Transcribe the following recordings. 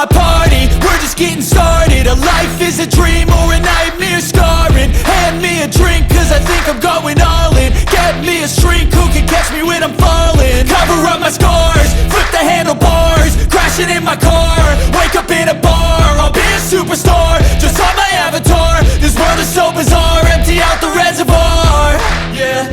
my party, we're just getting started. A life is a dream or a nightmare scarring. Hand me a drink cause I think I'm going all in. Get me a shrink who can catch me when I'm falling. Cover up my scars, flip the handlebars, crashing in my car, wake up in a bar. I'll be a superstar, just on my avatar. This world is so bizarre, empty out the reservoir. Yeah,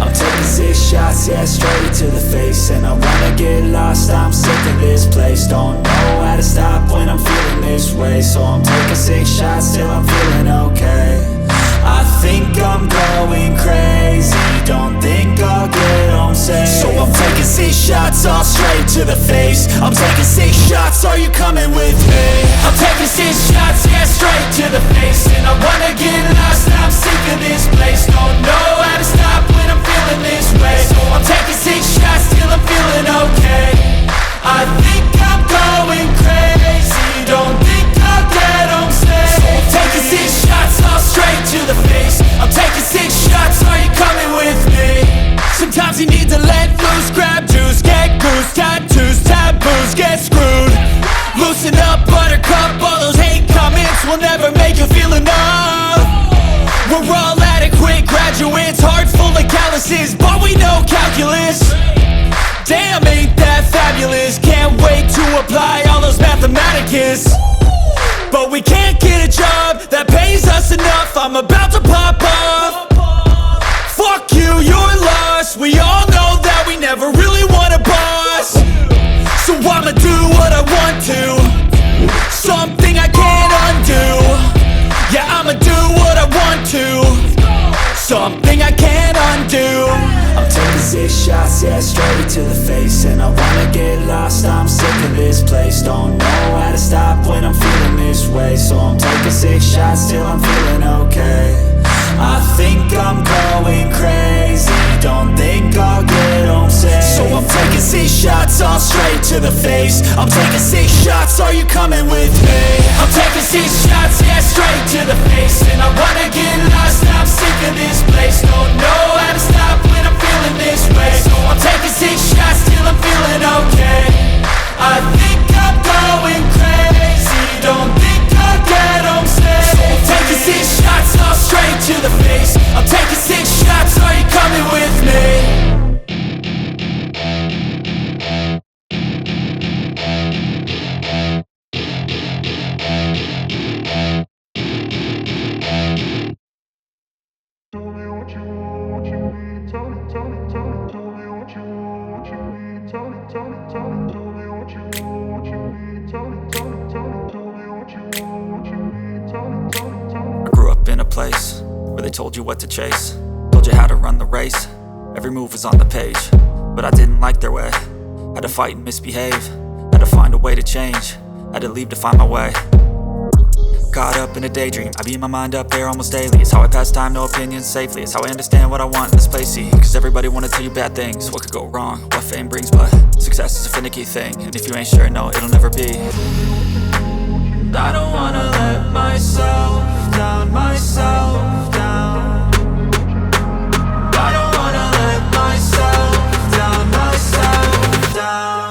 I'm taking 6 shots, yeah, straight to the face. And I wanna get lost, I'm sick of this place. Don't know how to stop when I'm feeling this way. So I'm taking 6 shots till I'm feeling okay. I think I'm going crazy, don't think I'll get home safe. So I'm taking 6 shots, all straight to the face. I'm taking 6 shots, are you coming with me? I'm taking 6 shots, yeah, straight to the face. And I wanna get lost, I'm sick of this place. Don't know how to stop when I'm feeling this way. So I'm taking 6 shots till I'm feeling okay. I think I'm going crazy, don't think I'll get home safe. So I'm taking 6 shots, all straight to the face. I'm taking 6 shots, are you coming with me? Sometimes you need to let loose, grab juice, get goose, tattoos, taboos, get screwed. Loosen up, buttercup, all those hate comments will never make you feel enough. We're all adequate graduates, heart full of calluses, but we know calculus. Damn, ain't that fabulous? Can't wait to apply all those mathematicus. But we can't get a job that pays us enough. I'm about to pop off. Fuck you, you're lost. We all know that we never really want a boss. So I'ma do what I want to, something I can't undo. Yeah, I'ma do what I want to, something I can't undo. I'm taking 6 shots, yeah, straight to the face. And I wanna get lost, I'm sick of this place. Don't know how to stop when I'm feeling this way. So I'm taking 6 shots till I'm feeling okay. I think I'm going crazy, don't think I'll get home safe. So I'm taking 6 shots, all straight to the face. I'm taking 6 shots, are you coming with me? I'm taking 6 shots, yeah, straight to the face. And I wanna get lost, I'm sick of this place. Don't know how to stop when I'm feeling this way. So I'm taking 6 shots till I'm feeling okay. I think I'm going crazy, don't think I'll get home safe. So I'm taking 6 shots, all straight to the face. I'm taking 6 shots, are you coming with me? I grew up in a place where they told you what to chase, told you how to run the race. Every move was on the page, but I didn't like their way. Had to fight and misbehave, had to find a way to change, had to leave to find my way. Caught up in a daydream, I beat my mind up there almost daily. It's how I pass time, no opinions safely. It's how I understand what I want in this place, see. Cause everybody wanna tell you bad things, what could go wrong, what fame brings. But success is a finicky thing, and if you ain't sure, no, it'll never be. I don't wanna let myself down, myself down. I don't wanna let myself down, myself down.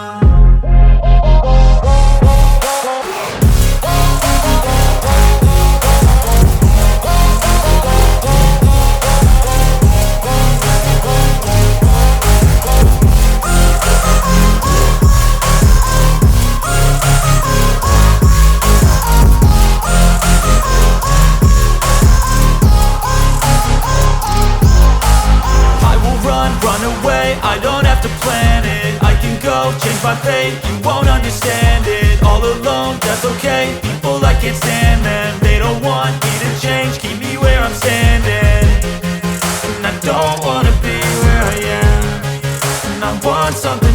Run away, I don't have to plan it. I can go change my fate, you won't understand it. All alone, that's okay. People I can't stand them, they don't want me to change. Keep me where I'm standing, and I don't wanna be where I am. And I want something